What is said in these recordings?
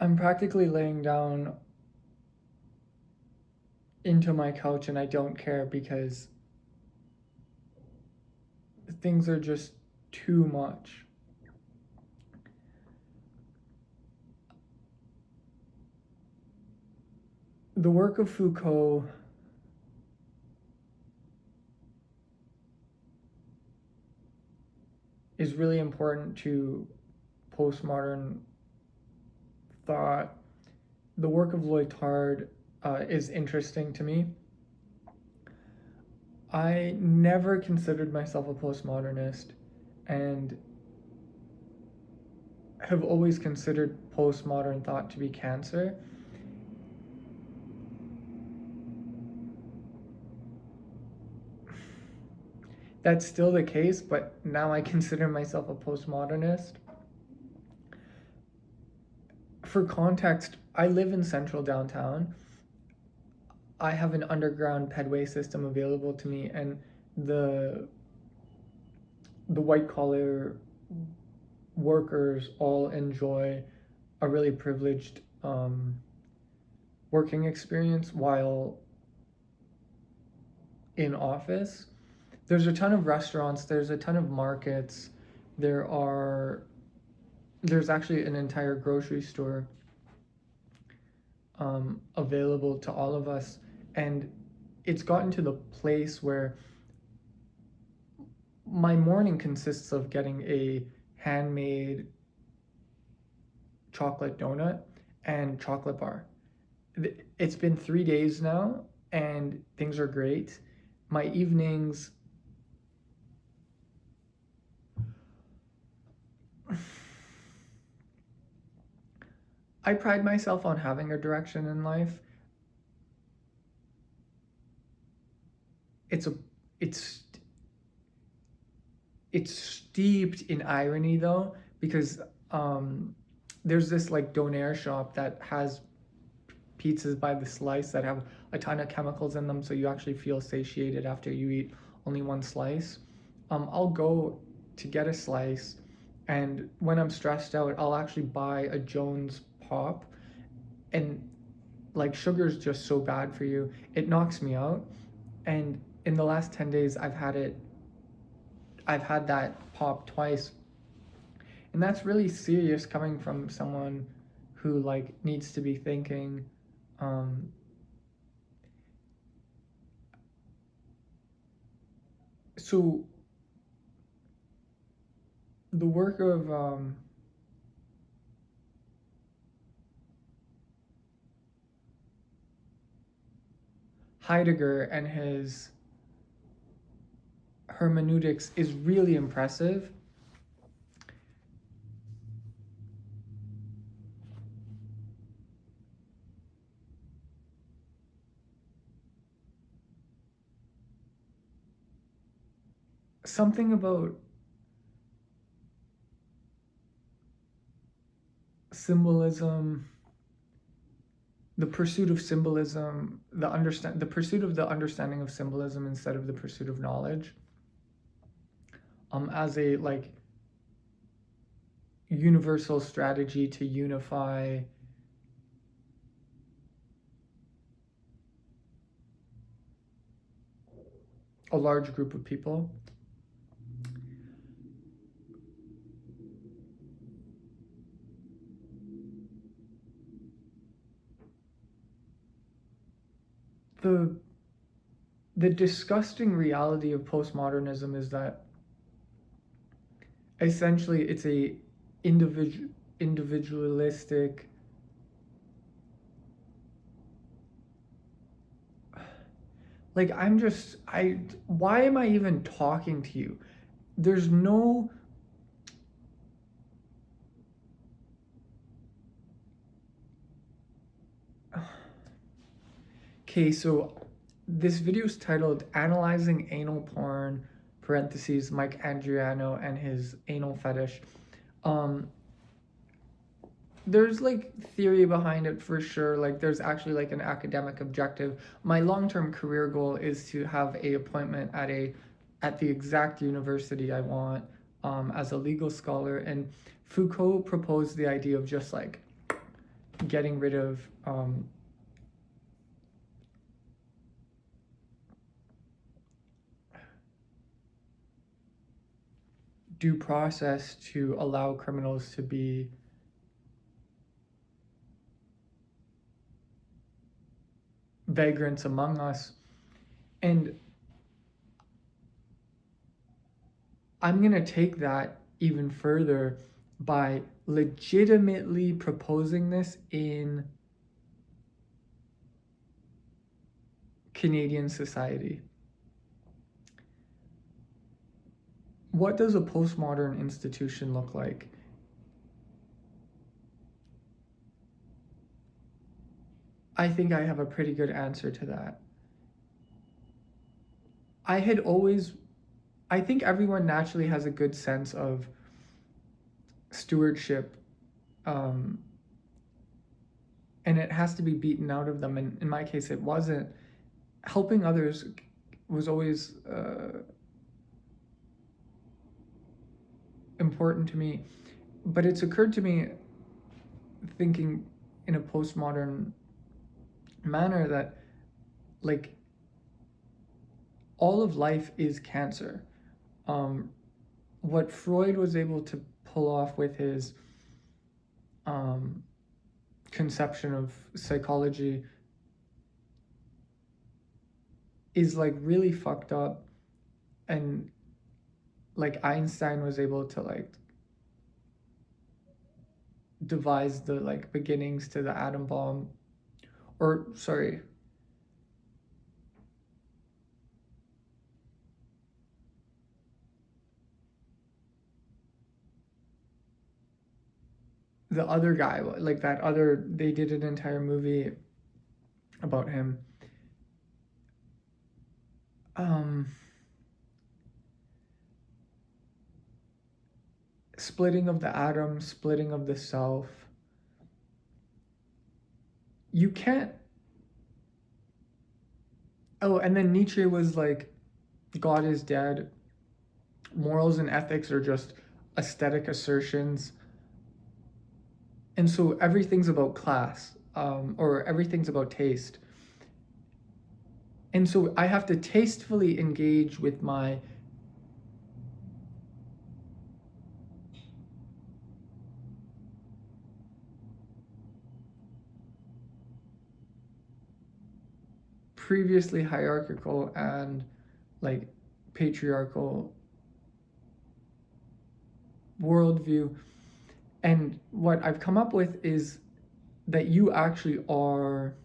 I'm practically laying down into my couch and I don't care because things are just too much. The work of Foucault is really important to postmodern thought. The work of Lyotard is interesting to me. I never considered myself a postmodernist and have always considered postmodern thought to be cancer. That's still the case, but now I consider myself a postmodernist. For context, I live in central downtown. I have an underground pedway system available to me, and the white collar workers all enjoy a really privileged working experience while in office. There's a ton of restaurants, there's a ton of markets, there's actually an entire grocery store available to all of us, and it's gotten to the place where my morning consists of getting a handmade chocolate donut and chocolate bar. It's been 3 days now and things are great. My evenings, I pride myself on having a direction in life. It's it's steeped in irony though, because there's this like donair shop that has pizzas by the slice that have a ton of chemicals in them, so you actually feel satiated after you eat only one slice. I'll go to get a slice, and when I'm stressed out, I'll actually buy a Jones Pop, and like sugar is just so bad for you. It knocks me out, and in the last 10 days, I've had that pop twice, and that's really serious coming from someone who like needs to be thinking. Um, so the work of Heidegger and his hermeneutics is really impressive. Something about symbolism, the pursuit of symbolism, the pursuit of the understanding of symbolism instead of the pursuit of knowledge, as a like universal strategy to unify a large group of people. The disgusting reality of postmodernism is that essentially it's a individualistic, like why am I even talking to you? There's no Okay, so this video is titled Analyzing Anal Porn, parentheses, Mike Andriano and his anal fetish. There's like theory behind it for sure. Like there's actually like an academic objective. My long-term career goal is to have a appointment at the exact university I want as a legal scholar. And Foucault proposed the idea of just like getting rid of due process to allow criminals to be vagrants among us. And I'm going to take that even further by legitimately proposing this in Canadian society. What does a postmodern institution look like? I think I have a pretty good answer to that. I think everyone naturally has a good sense of stewardship, and it has to be beaten out of them. And in my case, it wasn't. Helping others was always important to me, but it's occurred to me, thinking in a postmodern manner, that like all of life is cancer. What Freud was able to pull off with his conception of psychology is like really fucked up, and like Einstein was able to like devise the like beginnings to the atom bomb, or sorry, the other guy, like that other, they did an entire movie about him. Splitting of the atom, splitting of the self. You can't. Oh, and then Nietzsche was like, God is dead. Morals and ethics are just aesthetic assertions. And so everything's about class, or everything's about taste. And so I have to tastefully engage with my previously hierarchical and like patriarchal worldview. And what I've come up with is that you actually are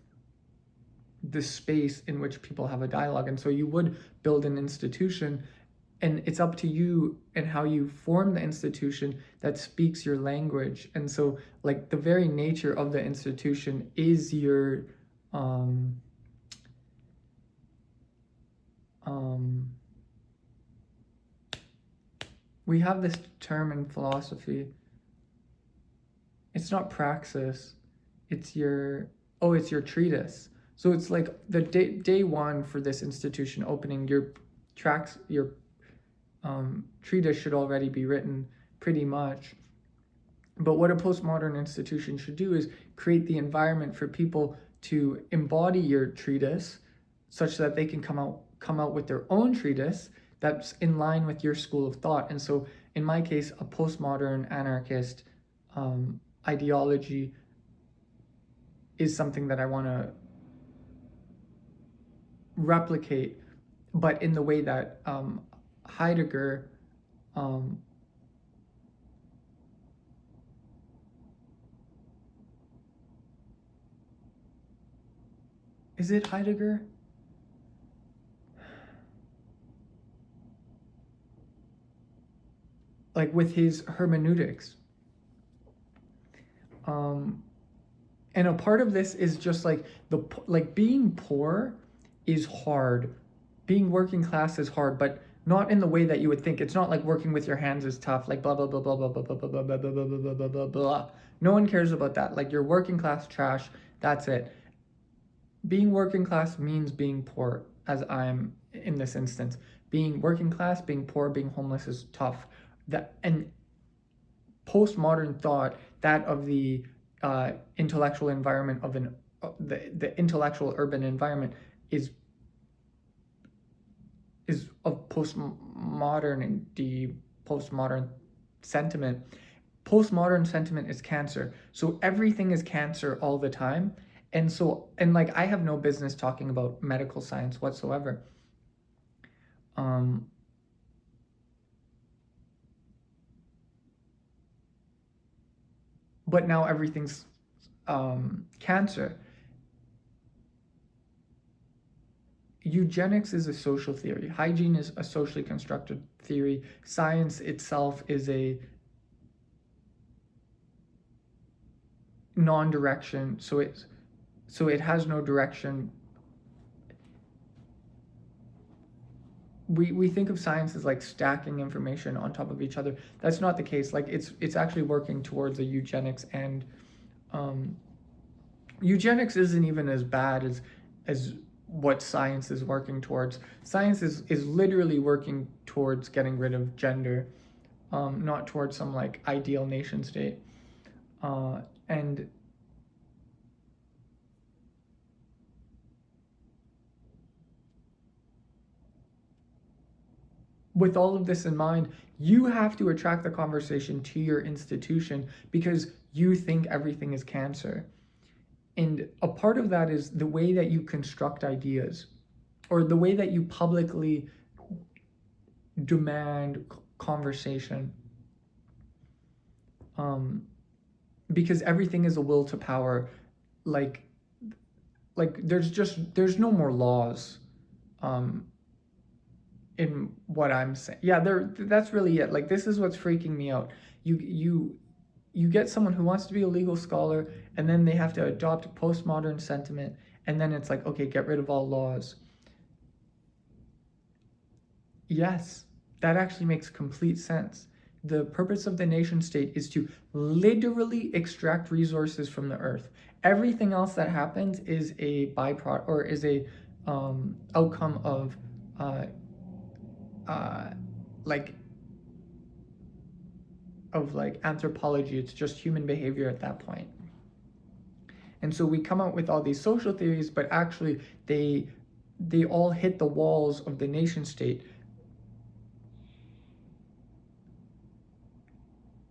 the space in which people have a dialogue. And so you would build an institution, and it's up to you and how you form the institution that speaks your language. And so like the very nature of the institution is your we have this term in philosophy. It's not praxis, it's your treatise. So it's like the day one for this institution opening, your treatise should already be written pretty much. But what a postmodern institution should do is create the environment for people to embody your treatise such that they can come out with their own treatise that's in line with your school of thought. And so in my case, a postmodern anarchist ideology is something that I want to replicate, but in the way that Heidegger is it Heidegger? Like with his hermeneutics. And a part of this is just like being poor is hard. Being working class is hard, but not in the way that you would think. It's not like working with your hands is tough, like blah blah blah blah blah blah blah blah blah blah blah blah blah blah blah. No one cares about that. Like you're working class trash, that's it. Being working class means being poor, as I'm in this instance. Being working class, being poor, being homeless is tough. That and postmodern thought, that of the intellectual environment of the intellectual urban environment is of postmodern and postmodern sentiment. Postmodern sentiment is cancer. So everything is cancer all the time. And like I have no business talking about medical science whatsoever. But now everything's cancer. Eugenics is a social theory. Hygiene is a socially constructed theory. Science itself is a non-direction, so it has no direction. We think of science as like stacking information on top of each other. That's not the case. Like it's actually working towards a eugenics, and eugenics isn't even as bad as what science is working towards. Science is literally working towards getting rid of gender, not towards some like ideal nation state. And with all of this in mind, you have to attract the conversation to your institution because you think everything is cancer. And a part of that is the way that you construct ideas, or the way that you publicly demand conversation. Because everything is a will to power. Like there's no more laws in what I'm saying. Yeah, that's really it. Like this is what's freaking me out. You get someone who wants to be a legal scholar, and then they have to adopt postmodern sentiment, and then it's like, okay, get rid of all laws. Yes, that actually makes complete sense. The purpose of the nation state is to literally extract resources from the earth. Everything else that happens is a byproduct, or is a outcome of like anthropology. It's just human behavior at that point. And so we come out with all these social theories, but actually they all hit the walls of the nation state.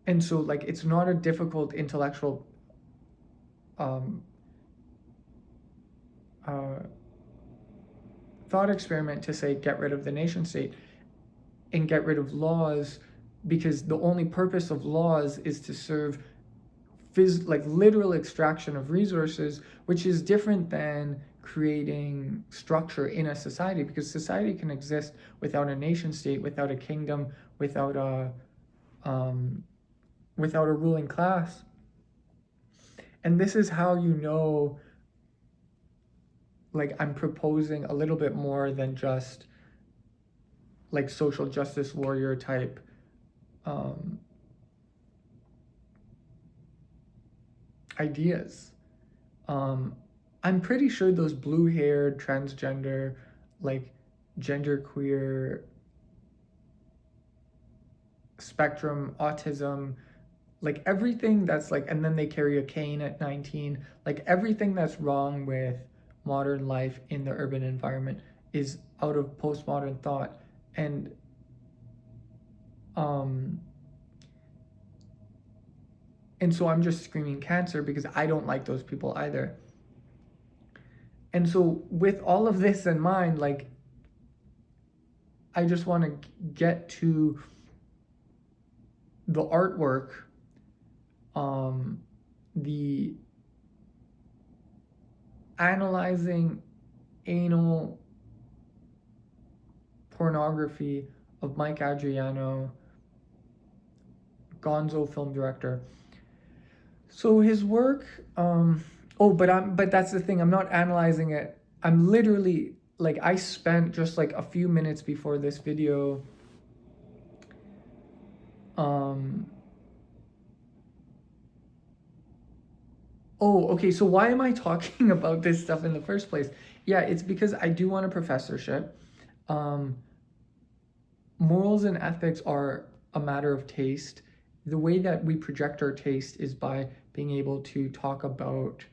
And so like it's not a difficult intellectual thought experiment to say get rid of the nation state and get rid of laws, because the only purpose of laws is to serve literal extraction of resources, which is different than creating structure in a society, because society can exist without a nation state, without a kingdom, without a ruling class. And this is how you know, like, I'm proposing a little bit more than just like social justice warrior type ideas. I'm pretty sure those blue-haired, transgender, like genderqueer, spectrum, autism, like everything that's like, and then they carry a cane at 19, like everything that's wrong with modern life in the urban environment is out of postmodern thought. And so I'm just screaming cancer because I don't like those people either. And so with all of this in mind, like, I just want to get to the artwork, the analyzing anal pornography of Mike Adriano, Gonzo film director. So his work, but that's the thing, I'm not analyzing it. I'm literally, like, I spent just like a few minutes before this video okay, so why am I talking about this stuff in the first place? Yeah, it's because I do want a professorship. Morals and ethics are a matter of taste. The way that we project our taste is by being able to talk about